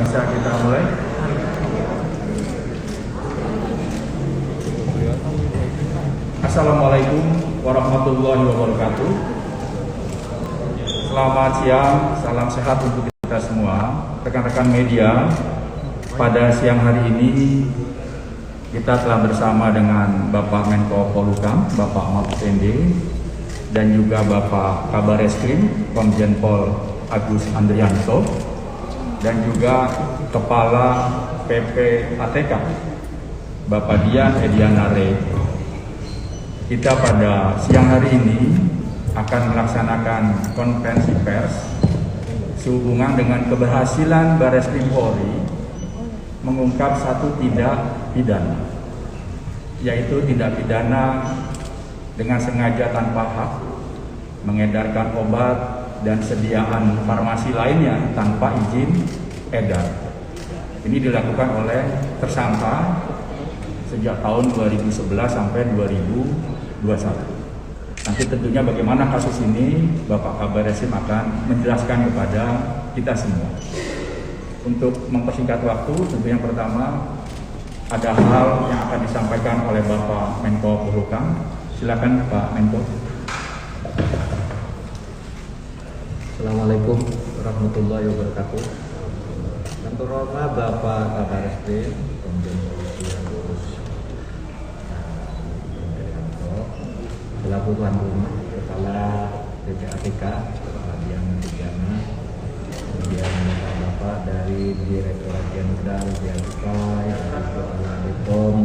bisa kita mulai. Assalamualaikum warahmatullahi wabarakatuh. Selamat siang, salam sehat untuk kita semua, rekan-rekan media. Pada siang hari ini kita telah bersama dengan Bapak Menko Polhukam, Bapak Mahfud MD, dan juga Bapak Kabar Eskrim, Komjen Pol Agus Andrianto, dan juga Kepala PPATK, Bapak Dian Edianare. Kita pada siang hari ini akan melaksanakan konferensi pers sehubungan dengan keberhasilan Bareskrim Polri mengungkap satu tindak pidana, yaitu tindak pidana dengan sengaja tanpa hak mengedarkan obat dan sediaan farmasi lainnya tanpa izin edar. Ini dilakukan oleh tersangka sejak tahun 2011 sampai 2021. Nanti tentunya bagaimana kasus ini Bapak Kabar Eskrim akan menjelaskan kepada kita semua. Untuk mempersingkat waktu, tentu yang pertama ada hal yang akan disampaikan oleh Bapak Menko Polhukam. Silakan Pak Menko. Assalamualaikum warahmatullahi wabarakatuh. Tentu hormat Bapak Kabar Eskrim, Komjen Polisi Agus Andrianto, selaku tuan rumah Kepala PPATK, Dian Edianare, kemudian Bapak dari Direktorat Jenderal Bea Cukai, Kepala BPOM,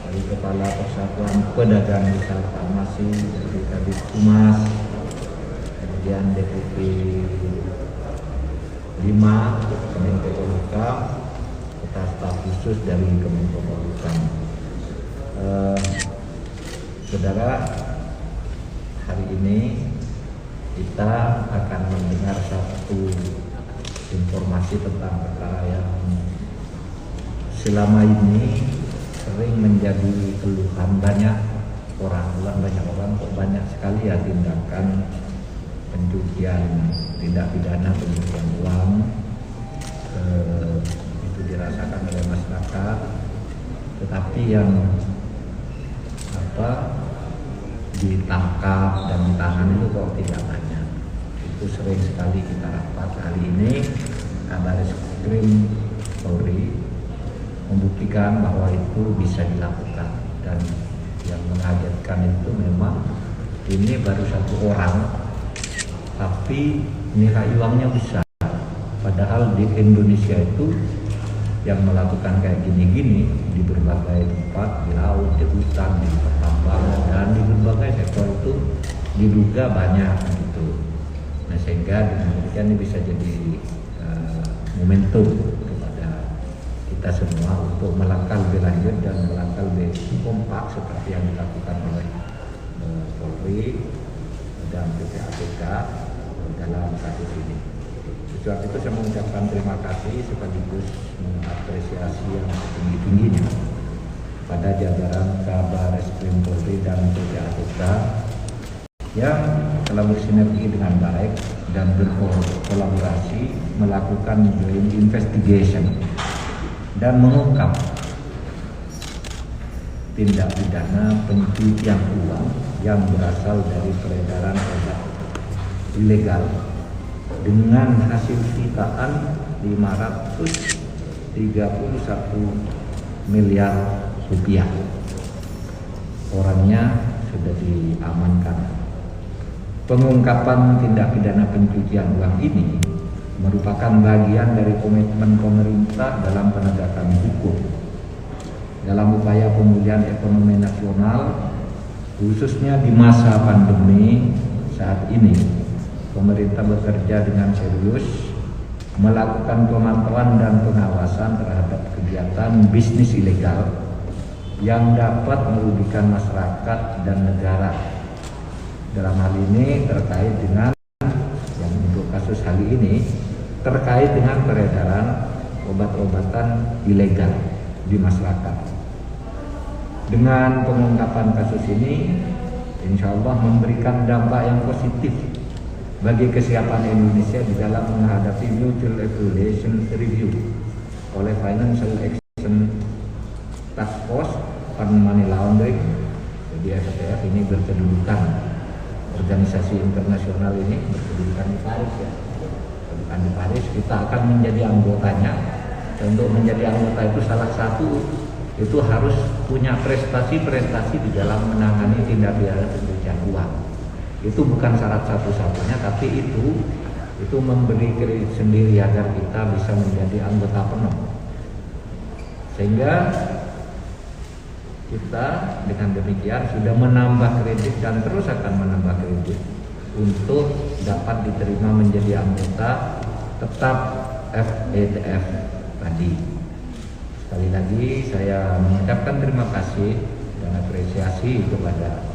dari Kepala Persatuan Pedagang Usaha Farmasi, dari Kabid Humas, kemudian Deputi 5 Kemenko Polhukam, serta staf khusus dari Kemenko Polhukam. Saudara, hari ini kita akan mendengar satu informasi tentang perkara yang selama ini sering menjadi keluhan banyak orang kok banyak sekali ya tindakan pencucian, tindak pidana pencucian uang itu dirasakan oleh masyarakat, tetapi yang ditangkap dan ditahan itu kok tidak banyak. Itu sering sekali kita rapat. Hari ini Kabar Eskrim Polri membuktikan bahwa itu bisa dilakukan, dan yang mengagetkan itu memang ini baru satu orang, tapi nilai uangnya besar. Padahal di Indonesia itu yang melakukan kayak gini-gini di berbagai tempat, di laut, di hutan, di pertambangan, dan di berbagai sektor itu diduga banyak gitu. Nah, sehingga dengan demikian ini bisa jadi momentum kepada kita semua untuk melangkah lebih lanjut dan melangkah lebih kompak seperti yang dilakukan oleh Polri dan PPATK dalam kasus ini. Sebab itu saya mengucapkan terima kasih sekaligus mengapresiasi yang setinggi-tingginya pada jajaran Kabar Eskrim Polri dan PPATK yang telah bersinergi dengan baik dan berkolaborasi melakukan joint investigation dan mengungkap tindak pidana pencucian uang yang berasal dari peredaran obat ilegal dengan hasil sitaan 531 miliar rupiah. Orangnya sudah diamankan. Pengungkapan tindak pidana pencucian uang ini merupakan bagian dari komitmen pemerintah dalam penegakan hukum dalam upaya pemulihan ekonomi nasional, khususnya di masa pandemi saat ini. Pemerintah bekerja dengan serius melakukan pemantauan dan pengawasan terhadap kegiatan bisnis ilegal yang dapat merugikan masyarakat dan negara. Dalam hal ini terkait dengan yang untuk kasus kali ini terkait dengan peredaran obat-obatan ilegal di masyarakat. Dengan pengungkapan kasus ini, insya Allah memberikan dampak yang positif bagi kesiapan Indonesia di dalam menghadapi Mutual Evaluation Review oleh Financial Action Task Force on Money Laundering. Jadi FATF ini berkedudukan, organisasi internasional ini berkedudukan di Paris ya. Kedudukan di Paris, kita akan menjadi anggotanya. Dan untuk menjadi anggota itu salah satu itu harus punya prestasi-prestasi di dalam menangani tindak pidana pencucian uang. Itu bukan syarat satu-satunya, tapi itu memberi kredit sendiri agar kita bisa menjadi anggota penuh. Sehingga kita dengan demikian sudah menambah kredit dan terus akan menambah kredit untuk dapat diterima menjadi anggota tetap FATF tadi. Sekali lagi saya mengucapkan terima kasih dan apresiasi kepada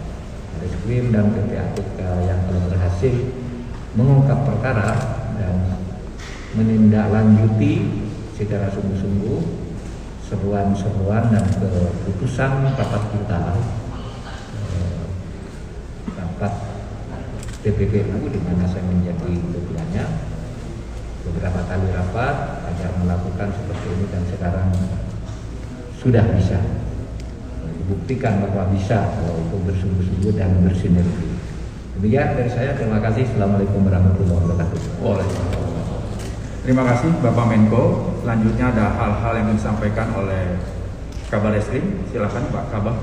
Bareskrim dan PPATK yang telah berhasil mengungkap perkara dan menindaklanjuti secara sungguh-sungguh seruan-seruan dan keputusan rapat kita, rapat TPPU di mana saya menjadi ketuanya. Beberapa kali rapat agar melakukan seperti ini dan sekarang sudah bisa dibuktikan bahwa bisa kalau itu bersungguh-sungguh dan bersinergi. Demikian dari saya, terima kasih. Assalamualaikum warahmatullahi wabarakatuh. Terima kasih Bapak Menko. Selanjutnya ada hal-hal yang disampaikan oleh Kabar Eskrim. Silakan Pak Kabar.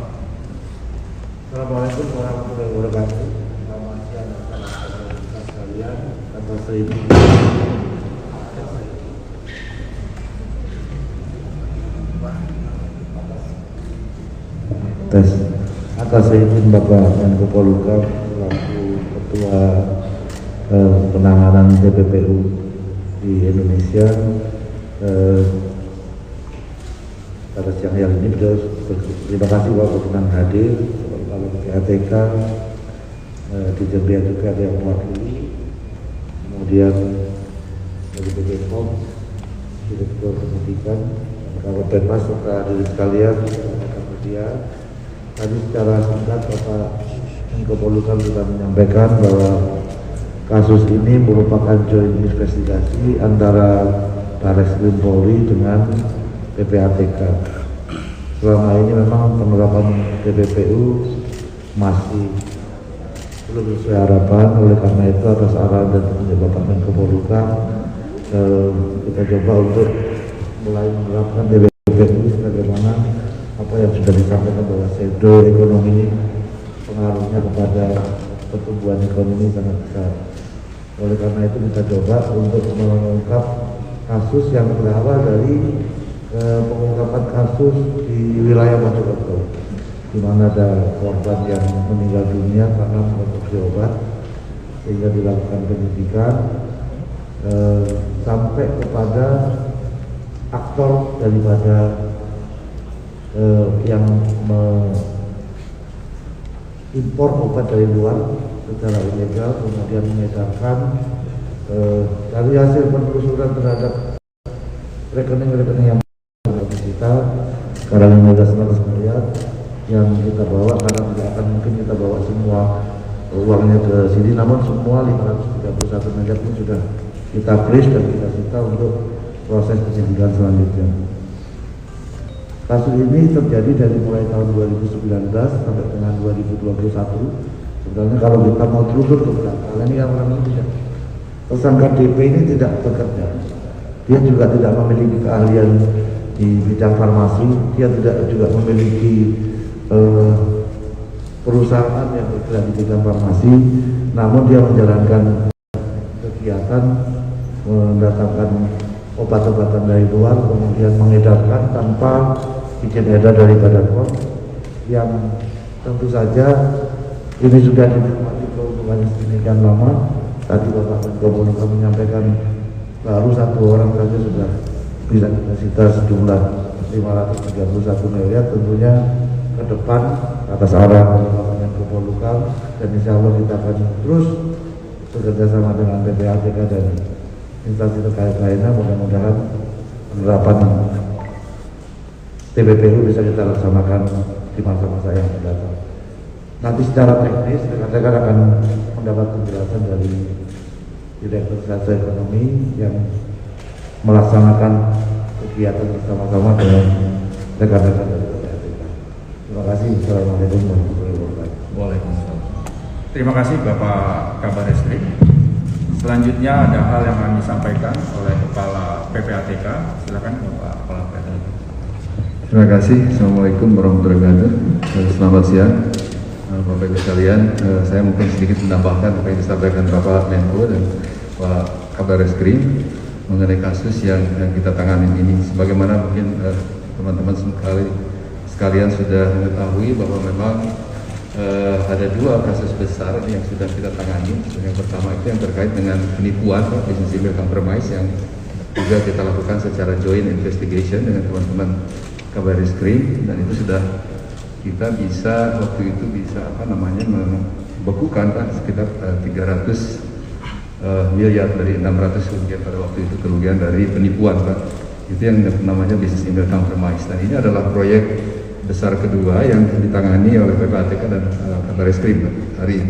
Assalamualaikum warahmatullahi wabarakatuh. Selamat siang rekan-rekan sekalian. Atas ini atas izin Bapak Menko Polhukam selaku Ketua Penanganan TPPU di Indonesia, pada siang hari ini terima kasih Bapak berkenan hadir, Bapak PPATK, Dirjen Bea Cukai yang mewakili, kemudian dari BPOM, Direktur Pendidikan, Kawan Penmas, serta hadirin sekalian, rekan media. Tadi secara singkat Bapak Menko Polhukam sudah menyampaikan bahwa kasus ini merupakan joint investigasi antara Bareskrim Polri dengan PPATK. Selama ini memang penerapan TPPU masih belum sesuai harapan, oleh karena itu atas arahan dan petunjuk Bapak Menko Polhukam kita coba untuk mulai menerapkan TPPU sebagaimana apa yang sudah disampaikan bahwa shadow ekonomi ini pengaruhnya kepada pertumbuhan ekonomi sangat besar. Oleh karena itu kita coba untuk mengungkap kasus yang berawal dari pengungkapan kasus di wilayah Mojokerto, di mana ada korban yang meninggal dunia karena mengkonsumsi obat, sehingga dilakukan penyidikan sampai kepada aktor daripada yang mengimpor obat dari luar secara ilegal, kemudian mengedarkan. Dari hasil penelusuran terhadap rekening-rekening yang kita sekarang 1500 miliar yang kita bawa, karena tidak akan mungkin kita bawa semua uangnya ke sini, namun semua 531 miliar ini sudah kita freeze dan kita sita untuk proses penyidikan selanjutnya. Kasus ini terjadi dari mulai tahun 2019 sampai dengan 2021. Sebenarnya kalau kita mau telusur ke belakang, ini kan orang ini tidak, tersangka DP ini tidak bekerja. Dia juga tidak memiliki keahlian di bidang farmasi, dia tidak juga memiliki perusahaan yang bergerak di bidang farmasi, namun dia menjalankan kegiatan mendatangkan obat-obatan dari luar, kemudian mengedarkan tanpa izin edar dari Badan POM, yang tentu saja ini sudah dinikmati keuntungannya sedemikian lama. Tadi Bapak Menko Polhukam menyampaikan baru satu orang saja sudah bisa kita sita sejumlah 531 miliar. Tentunya ke depan atas arahan Bapak Menko Polhukam dan insya Allah kita akan terus bekerja sama dengan PPATK dan instansi terkait lainnya, mudah-mudahan penerapan TPPU bisa kita laksanakan di masa-masa yang mendatang. Nanti secara teknis rekan-rekan akan mendapat penjelasan dari Direktur Reserse Ekonomi yang melaksanakan kegiatan bersama-sama dengan rekan-rekan dari PPATK. Terima kasih. Assalamualaikum warahmatullahi wabarakatuh. Waalaikumsalam. Terima kasih Bapak Kabar Eskrim. Selanjutnya ada hal yang akan disampaikan oleh Kepala PPATK. Silakan Bapak Kepala PPATK. Terima kasih. Assalamualaikum warahmatullahi wabarakatuh. Selamat siang, Bapak Ibu sekalian. Saya mungkin sedikit menambahkan apa yang disampaikan Bapak Menko dan Pak Kabar Eskrim mengenai kasus yang kita tangani ini. Sebagaimana mungkin teman-teman sekalian sudah mengetahui bahwa memang ada dua kasus besar yang sudah kita tangani. Yang pertama itu yang terkait dengan penipuan, business email compromise, yang juga kita lakukan secara joint investigation dengan teman-teman Kabar Eskrim, dan itu sudah kita bisa waktu itu bisa membekukan Pak sekitar 300 miliar dari 600 kerugian pada waktu itu, kerugian dari penipuan Pak. Itu yang namanya business email compromise. Dan ini adalah proyek besar kedua yang ditangani oleh PPATK dan Kabar Eskrim hari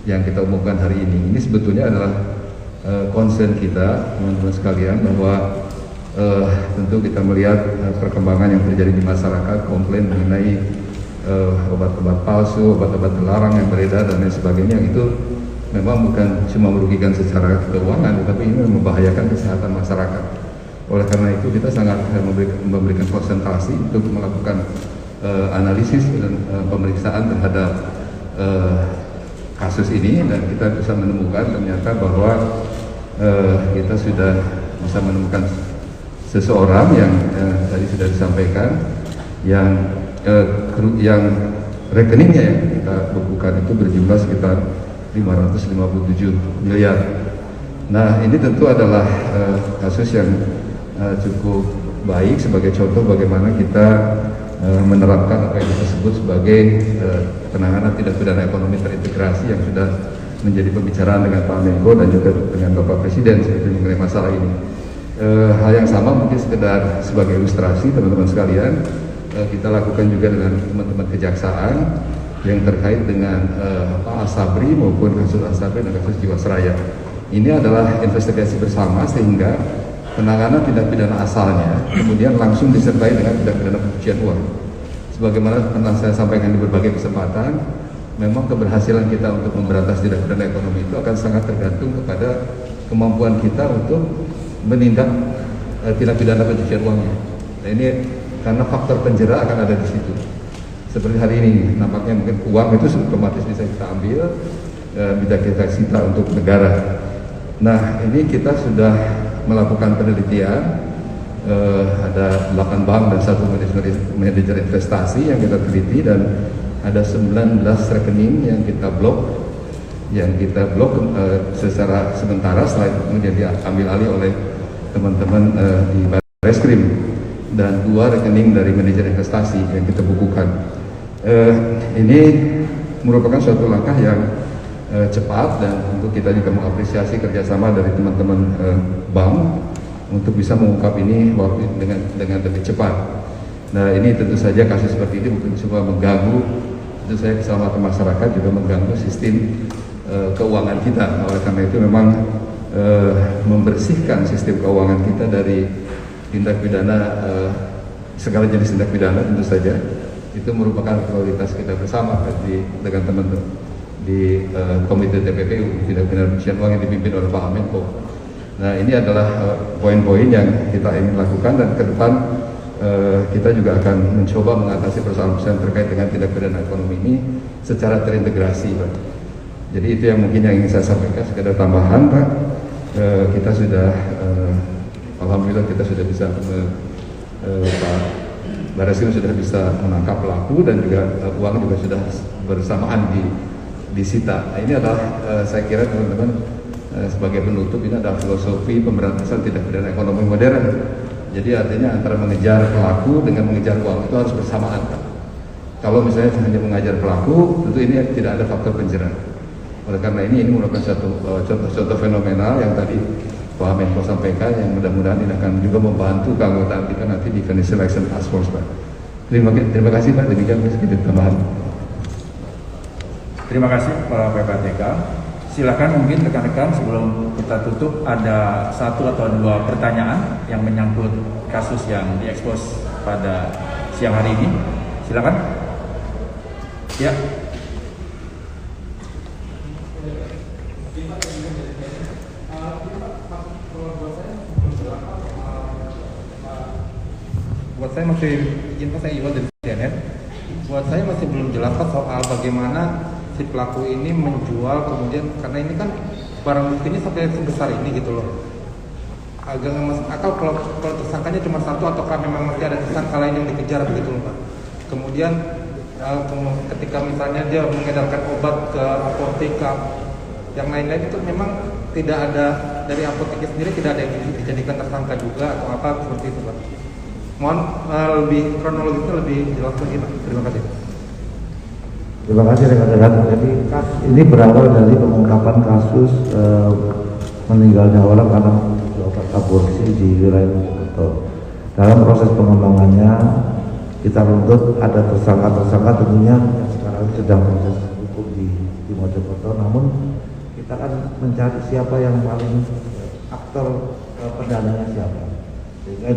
yang kita umumkan hari ini. Ini sebetulnya adalah concern kita teman-teman sekalian, bahwa tentu kita melihat perkembangan yang terjadi di masyarakat, komplain mengenai obat-obat palsu, obat-obat terlarang yang beredar dan lain sebagainya. Itu memang bukan cuma merugikan secara keuangan, tetapi ini membahayakan kesehatan masyarakat. Oleh karena itu kita sangat memberikan konsentrasi untuk melakukan analisis dan pemeriksaan terhadap kasus ini, dan kita bisa menemukan ternyata bahwa kita sudah bisa menemukan seseorang yang tadi sudah disampaikan yang rekeningnya yang kita bekukan itu berjumlah sekitar 557 miliar. Nah, ini tentu adalah kasus yang cukup baik sebagai contoh bagaimana kita menerapkan apa yang kita sebut sebagai penanganan tindak pidana ekonomi terintegrasi yang sudah menjadi pembicaraan dengan Pak Menko dan juga dengan Bapak Presiden seperti mengenai masalah ini. Hal yang sama mungkin sekedar sebagai ilustrasi teman-teman sekalian, kita lakukan juga dengan teman-teman kejaksaan yang terkait dengan Pak Asabri maupun kasus Asabri dan kasus Jiwasraya. Ini adalah investigasi bersama sehingga penanganan tindak pidana asalnya kemudian langsung disertai dengan tindak pidana pencucian uang. Sebagaimana pernah saya sampaikan di berbagai kesempatan, memang keberhasilan kita untuk memberantas tindak pidana ekonomi itu akan sangat tergantung kepada kemampuan kita untuk menindak tindak pidana pencucian uangnya. Nah, ini karena faktor penjara akan ada di situ. Seperti hari ini, nampaknya mungkin uang itu otomatis bisa kita ambil, bisa kita sita untuk negara. Nah, ini kita sudah melakukan penelitian, ada 8 bank dan 1 manajer investasi yang kita teliti, dan ada 19 rekening yang kita blok, secara sementara, setelah itu kemudian diambil alih oleh teman-teman di Barreskrim, dan 2 rekening dari manajer investasi yang kita bukukan. Ini merupakan suatu langkah yang cepat, dan untuk kita juga mengapresiasi kerjasama dari teman-teman bank untuk bisa mengungkap ini dengan lebih cepat. Nah, ini tentu saja kasus seperti ini mungkin cuma mengganggu tentu saja keselamatan masyarakat, juga mengganggu sistem keuangan kita. Oleh karena itu memang membersihkan sistem keuangan kita dari tindak pidana, segala jenis tindak pidana tentu saja itu merupakan prioritas kita bersama dengan teman-teman di Komite TPPU tindak pidana pencucian uang yang dipimpin oleh Pak Menko. Nah, ini adalah poin-poin yang kita ingin lakukan, dan ke depan kita juga akan mencoba mengatasi persoalan-persoalan terkait dengan tindak pidana ekonomi ini secara terintegrasi, Pak. Jadi itu yang mungkin yang ingin saya sampaikan, sekedar tambahan, Pak. Kita sudah alhamdulillah kita sudah bisa Pak Barreskrim sudah bisa menangkap pelaku, dan juga uang juga sudah bersamaan disita. Nah, ini adalah saya kira teman-teman sebagai penutup, ini adalah filosofi pemberantasan tindak pidana ekonomi modern. Jadi artinya antara mengejar pelaku dengan mengejar uang itu harus bersamaan, Pak. Kalau misalnya hanya mengejar pelaku, tentu ini tidak ada faktor penjara. Oleh karena ini merupakan satu contoh fenomenal yang tadi Pak Menko sampaikan, yang mudah-mudahan ini akan juga membantu keanggotaan kita nanti di Financial Action Task Force, Pak. Terima kasih, Pak. Demikian sedikit tambahan. Terima kasih Pak PPATK. silakan mungkin rekan-rekan sebelum kita tutup ada 1 atau 2 pertanyaan yang menyangkut kasus yang diekspos pada siang hari ini. Silakan. Ya. Buat saya masih, izin Pak, saya Iwan dari CNN. Buat saya masih belum jelas Pak soal bagaimana si pelaku ini menjual, kemudian karena ini kan barang buktinya sampai sebesar ini gitu loh. Agak nggak masuk akal kalau tersangkanya cuma 1 ataukah memang masih ada tersangka lain yang dikejar begitu loh Pak. Kemudian ketika misalnya dia mengedarkan obat ke apotek yang lain-lain itu memang tidak ada, dari apoteknya sendiri tidak ada yang dijadikan tersangka juga atau apa seperti itu Pak. Mohon lebih kronologisnya lebih jelas lagi Pak. Terima kasih. Terima kasih rekan-rekan. Jadi ini berawal dari pengungkapan kasus meninggalnya orang karena obat aborsi di wilayah Mojokerto. Dalam proses pengembangannya kita menuntut ada tersangka tentunya yang sekarang sedang proses hukum di Mojokerto. Namun kita akan mencari siapa yang paling aktor pendananya siapa. Sehingga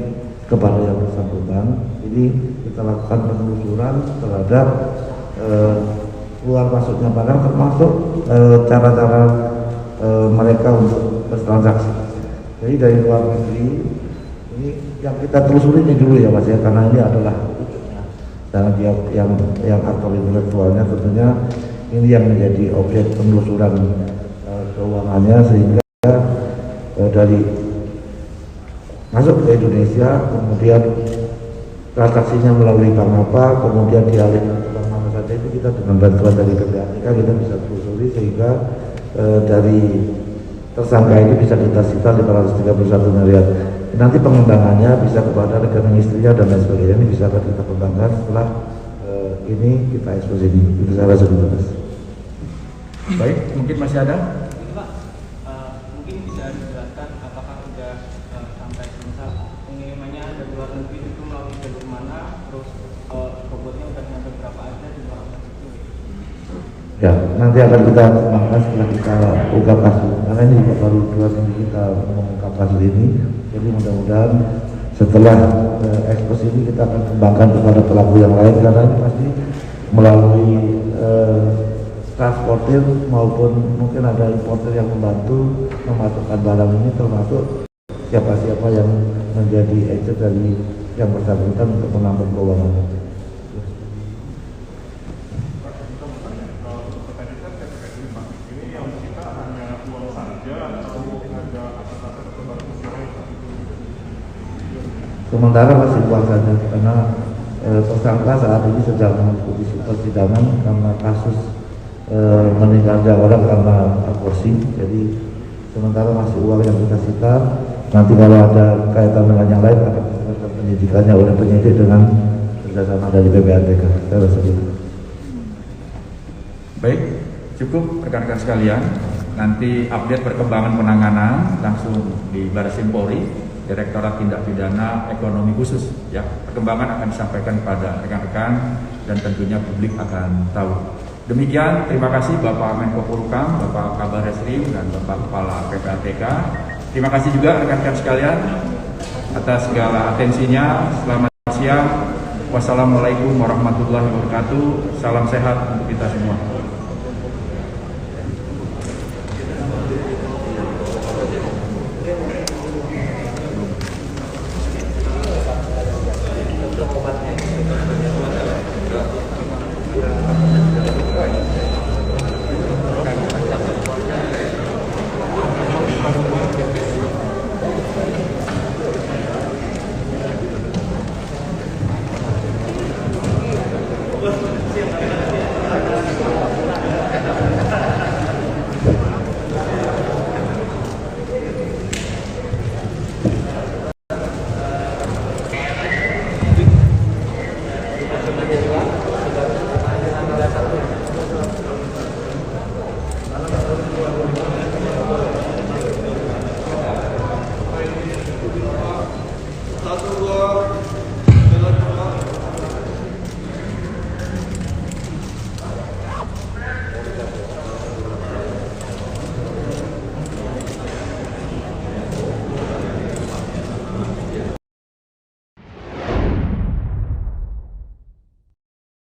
kepada yang bersangkutan ini kita lakukan penelusuran terhadap keluar masuknya barang, termasuk cara-cara mereka untuk bertransaksi. Jadi dari luar negeri ini yang kita telusuri ini dulu ya Mas ya, karena ini adalah dan dia yang aktor intelektualnya tentunya ini yang menjadi objek penelusuran keuangannya, sehingga dari masuk ke Indonesia, kemudian transaksinya melalui bank apa, kemudian dialihkan ke bank mana saja, itu kita dengan bantuan dari PPATK kita bisa telusuri sehingga dari tersangka ini bisa kita sita 531 miliar. Nanti pengembangannya bisa kepada rekening istrinya dan lain sebagainya, ini bisa kita kembangkan setelah ini kita ekspos ini. Itu saya rasa dulu Mas. Baik, mungkin masih ada? Mungkin bisa dijelaskan apakah sudah sampai misal pengirimannya dari luar negeri itu melalui jalur mana, terus bobotnya udah nyampe berapa aja di luar negeri? Ya, nanti akan kita bahas setelah kita ungkap kasus. Karena ini juga baru 2 minggu kita mengungkap kasus ini. Jadi mudah-mudahan setelah ekspos ini kita akan kembangkan kepada pelaku yang lain, karena ini pasti melalui transportir maupun mungkin ada importer yang membantu memasukkan barang ini, termasuk siapa-siapa yang menjadi agent dari yang bersangkutan untuk menambah keuangan. Sementara masih uang saja, karena tersangka saat ini sedang mengikuti persidangan karena kasus meninggalnya orang karena aborsi. Jadi sementara masih uang yang kita sita. Nanti kalau ada kaitan dengan yang lain akan dilakukan penyidikannya oleh penyidik dengan kerjasama dari PPATK. Saya rasa itu. Baik, cukup rekan-rekan sekalian. Nanti update perkembangan penanganan langsung di Barreskrim Polri, Direktorat Tindak Pidana Ekonomi Khusus. Ya, perkembangan akan disampaikan kepada rekan-rekan dan tentunya publik akan tahu. Demikian, terima kasih Bapak Menko Polhukam, Bapak Kabar Reskrim, dan Bapak Kepala PPATK. Terima kasih juga rekan-rekan sekalian atas segala atensinya. Selamat siang. Wassalamualaikum warahmatullahi wabarakatuh. Salam sehat untuk kita semua.